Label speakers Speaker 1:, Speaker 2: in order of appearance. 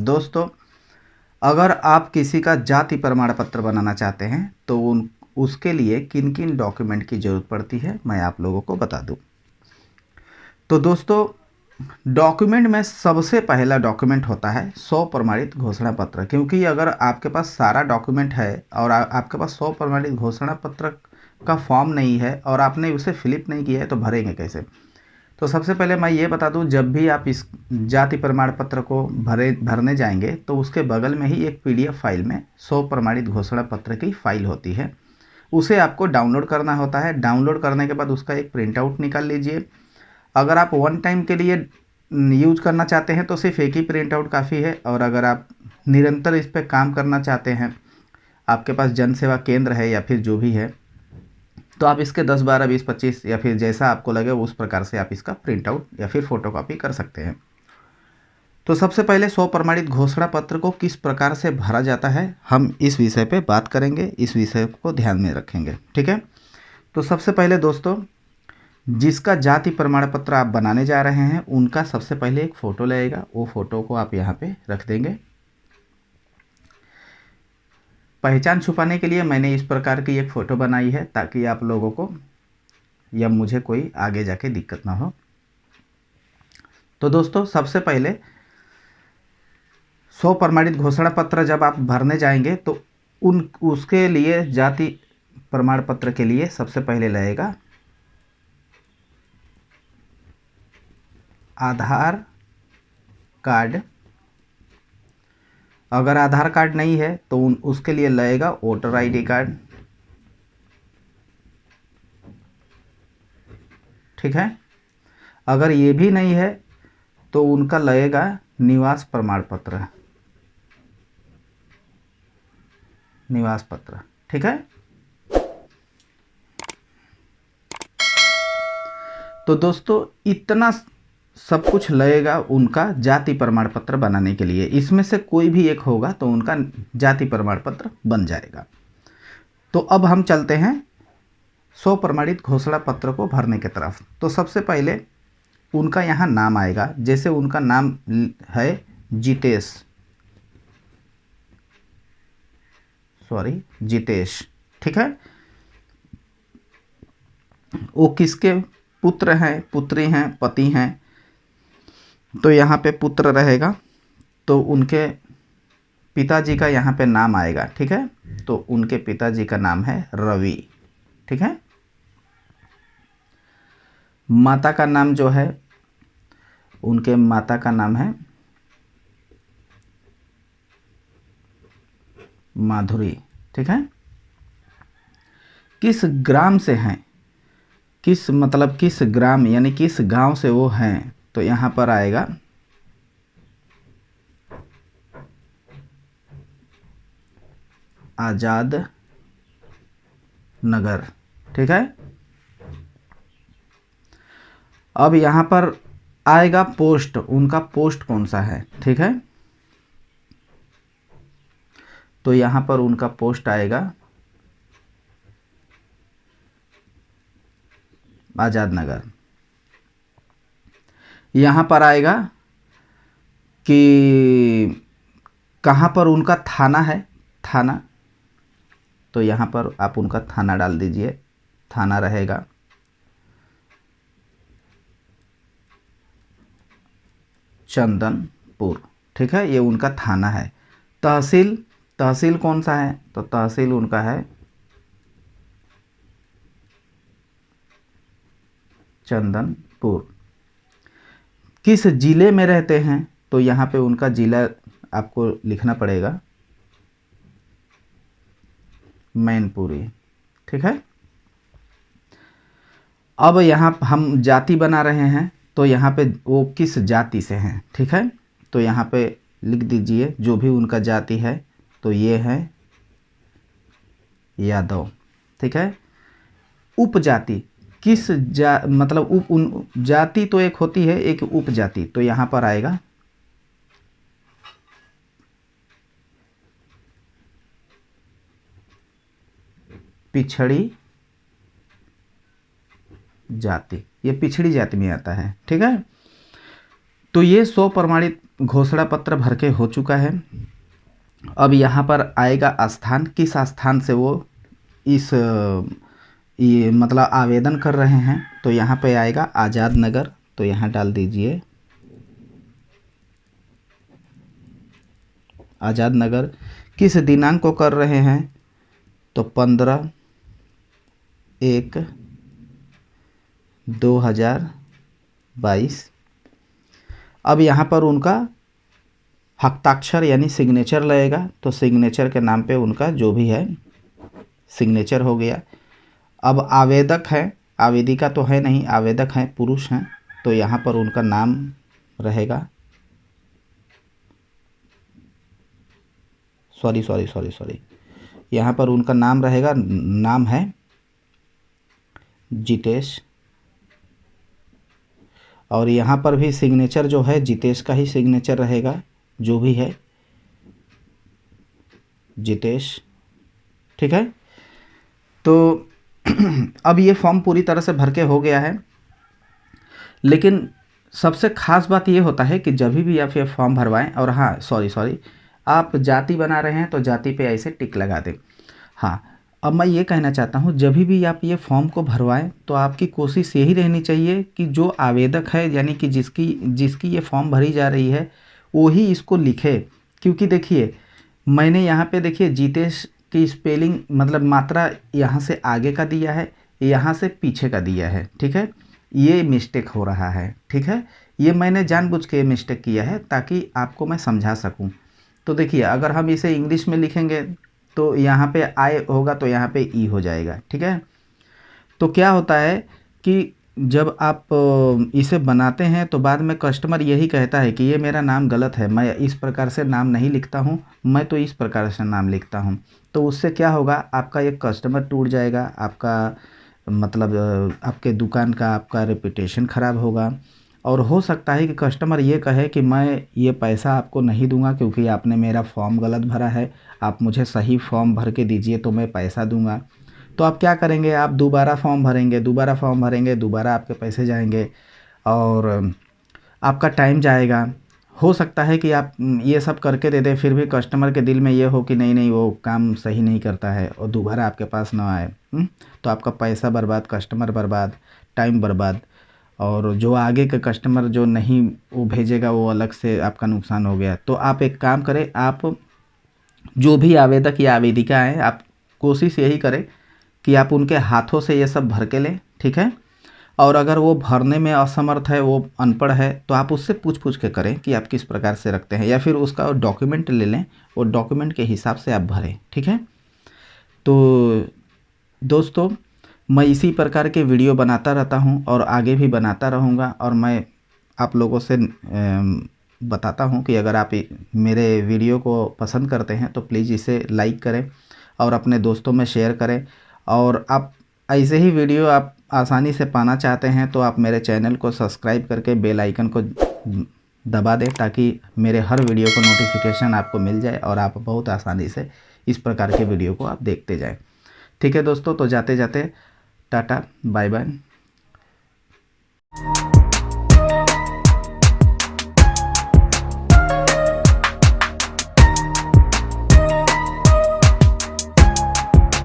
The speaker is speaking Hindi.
Speaker 1: दोस्तों, अगर आप किसी का जाति प्रमाण पत्र बनाना चाहते हैं तो उसके लिए किन किन डॉक्यूमेंट की ज़रूरत पड़ती है मैं आप लोगों को बता दूं। तो दोस्तों, डॉक्यूमेंट में सबसे पहला डॉक्यूमेंट होता है 100 प्रमाणित घोषणा पत्र। क्योंकि अगर आपके पास सारा डॉक्यूमेंट है और आपके पास 100 प्रमाणित घोषणा पत्र का फॉर्म नहीं है और आपने उसे फिलिप नहीं किया है तो भरेंगे कैसे। तो सबसे पहले मैं ये बता दूं, जब भी आप इस जाति प्रमाण पत्र को भरने जाएंगे तो उसके बगल में ही एक पीडीएफ फाइल में 100 प्रमाणित घोषणा पत्र की फाइल होती है। उसे आपको डाउनलोड करना होता है। डाउनलोड करने के बाद उसका एक प्रिंट आउट निकाल लीजिए। अगर आप वन टाइम के लिए यूज करना चाहते हैं तो सिर्फ एक ही प्रिंट आउट काफ़ी है। और अगर आप निरंतर इस पर काम करना चाहते हैं, आपके पास जन सेवा केंद्र है या फिर जो भी है, तो आप इसके 10, 12, 20, 25 या फिर जैसा आपको लगे उस प्रकार से आप इसका प्रिंट आउट या फिर फोटोकॉपी कर सकते हैं। तो सबसे पहले 100 प्रमाणित घोषणा पत्र को किस प्रकार से भरा जाता है, हम इस विषय पे बात करेंगे। इस विषय को ध्यान में रखेंगे, ठीक है। तो सबसे पहले दोस्तों, जिसका जाति प्रमाण पत्र आप बनाने जा रहे हैं उनका सबसे पहले एक फ़ोटो लगेगा। वो फ़ोटो को आप यहाँ पे रख देंगे। पहचान छुपाने के लिए मैंने इस प्रकार की एक फ़ोटो बनाई है ताकि आप लोगों को या मुझे कोई आगे जाके दिक्कत ना हो। तो दोस्तों, सबसे पहले 100 प्रमाणित घोषणा पत्र जब आप भरने जाएंगे तो उसके लिए जाति प्रमाण पत्र के लिए सबसे पहले लगेगा आधार कार्ड। अगर आधार कार्ड नहीं है तो उसके लिए लगेगा वोटर आईडी कार्ड, ठीक है। अगर ये भी नहीं है तो उनका लगेगा निवास प्रमाण पत्र, निवास पत्र, ठीक है। तो दोस्तों, इतना सब कुछ लगेगा उनका जाति प्रमाण पत्र बनाने के लिए। इसमें से कोई भी एक होगा तो उनका जाति प्रमाण पत्र बन जाएगा। तो अब हम चलते हैं 100 प्रमाणित घोषणा पत्र को भरने की तरफ। तो सबसे पहले उनका यहाँ नाम आएगा। जैसे उनका नाम है जितेश, ठीक है। वो किसके पुत्र हैं, पुत्री हैं, पति हैं, तो यहाँ पे पुत्र रहेगा। तो उनके पिताजी का यहाँ पे नाम आएगा, ठीक है। तो उनके पिताजी का नाम है रवि, ठीक है। माता का नाम जो है, उनके माता का नाम है माधुरी, ठीक है। किस ग्राम से हैं, किस ग्राम यानी किस गांव से वो हैं, तो यहाँ पर आएगा आजाद नगर, ठीक है। अब यहाँ पर आएगा पोस्ट, उनका पोस्ट कौन सा है, ठीक है। तो यहाँ पर उनका पोस्ट आएगा आजाद नगर। यहाँ पर आएगा कि कहाँ पर उनका थाना है, थाना, तो यहाँ पर आप उनका थाना डाल दीजिए। थाना रहेगा चंदनपुर, ठीक है। ये उनका थाना है। तहसील कौन सा है, तो तहसील उनका है चंदनपुर। किस जिले में रहते हैं, तो यहाँ पे उनका जिला आपको लिखना पड़ेगा मैनपुरी, ठीक है। अब यहाँ हम जाति बना रहे हैं तो यहाँ पे वो किस जाति से हैं, ठीक है। तो यहाँ पे लिख दीजिए जो भी उनका जाति है, तो ये है यादव, ठीक है। उपजाति जाति तो एक होती है, एक उपजाति, तो यहाँ पर आएगा पिछड़ी जाति। ये पिछड़ी जाति में आता है, ठीक है। तो ये 100 प्रमाणित घोषणा पत्र भर के हो चुका है। अब यहाँ पर आएगा स्थान, किस स्थान से वो इस ये मतलब आवेदन कर रहे हैं। तो यहाँ पे आएगा आज़ाद नगर, तो यहाँ डाल दीजिए आज़ाद नगर। किस दिनांक को कर रहे हैं, तो 15/1/2022। अब यहाँ पर उनका हस्ताक्षर यानी सिग्नेचर लगेगा, तो सिग्नेचर के नाम पे उनका जो भी है सिग्नेचर हो गया। अब आवेदक है, आवेदिका तो है नहीं, आवेदक हैं, पुरुष हैं, तो यहाँ पर उनका नाम रहेगा, सॉरी, यहाँ पर उनका नाम रहेगा, नाम है जितेश। और यहाँ पर भी सिग्नेचर जो है जितेश का ही सिग्नेचर रहेगा, जो भी है जितेश, ठीक है। तो अब ये फॉर्म पूरी तरह से भर के हो गया है, लेकिन सबसे खास बात ये होता है कि जब भी आप ये फॉर्म भरवाएं, और हाँ सॉरी, आप जाति बना रहे हैं तो जाति पे ऐसे टिक लगा दें। हाँ, अब मैं ये कहना चाहता हूँ, जब भी आप ये फॉर्म को भरवाएं तो आपकी कोशिश यही रहनी चाहिए कि जो आवेदक है यानी कि जिसकी ये फॉर्म भरी जा रही है वो ही इसको लिखे। क्योंकि देखिए मैंने यहाँ पे देखिए जितेश की स्पेलिंग मतलब मात्रा यहाँ से आगे का दिया है, यहाँ से पीछे का दिया है, ठीक है। ये मिस्टेक हो रहा है, ठीक है। ये मैंने जानबूझ के मिस्टेक किया है ताकि आपको मैं समझा सकूं। तो देखिए अगर हम इसे इंग्लिश में लिखेंगे तो यहाँ पे आई होगा, तो यहाँ पे ई हो जाएगा, ठीक है। तो क्या होता है कि जब आप इसे बनाते हैं तो बाद में कस्टमर यही कहता है कि ये मेरा नाम गलत है, मैं इस प्रकार से नाम नहीं लिखता हूँ, मैं तो इस प्रकार से नाम लिखता हूँ। तो उससे क्या होगा, आपका एक कस्टमर टूट जाएगा, आपका मतलब आपके दुकान का आपका रेपुटेशन ख़राब होगा। और हो सकता है कि कस्टमर ये कहे कि मैं ये पैसा आपको नहीं दूंगा क्योंकि आपने मेरा फॉर्म गलत भरा है, आप मुझे सही फॉर्म भर के दीजिए तो मैं पैसा दूंगा। तो आप क्या करेंगे, आप दोबारा फॉर्म भरेंगे, दोबारा आपके पैसे जाएंगे और आपका टाइम जाएगा। हो सकता है कि आप ये सब करके दे दें, फिर भी कस्टमर के दिल में ये हो कि नहीं वो काम सही नहीं करता है और दोबारा आपके पास ना आए। तो आपका पैसा बर्बाद, कस्टमर बर्बाद, टाइम बर्बाद, और जो आगे का कस्टमर जो नहीं वो भेजेगा वो अलग से आपका नुकसान हो गया। तो आप एक काम करें, आप जो भी आवेदक या आवेदिका हैं, आप कोशिश यही करें कि आप उनके हाथों से ये सब भर के लें, ठीक है। और अगर वो भरने में असमर्थ है, वो अनपढ़ है, तो आप उससे पूछ के करें कि आप किस प्रकार से रखते हैं, या फिर उसका डॉक्यूमेंट ले लें, वो डॉक्यूमेंट के हिसाब से आप भरें, ठीक है। तो दोस्तों मैं इसी प्रकार के वीडियो बनाता रहता हूं और आगे भी बनाता रहूंगा, और मैं आप लोगों से बताता हूं कि अगर आप मेरे वीडियो को पसंद करते हैं तो प्लीज़ इसे लाइक करें और अपने दोस्तों में शेयर करें। और आप ऐसे ही वीडियो आप आसानी से पाना चाहते हैं तो आप मेरे चैनल को सब्सक्राइब करके बेल आइकन को दबा दें ताकि मेरे हर वीडियो को नोटिफिकेशन आपको मिल जाए और आप बहुत आसानी से इस प्रकार के वीडियो को आप देखते जाएं। ठीक है दोस्तों, तो जाते जाते टाटा बाय बाय।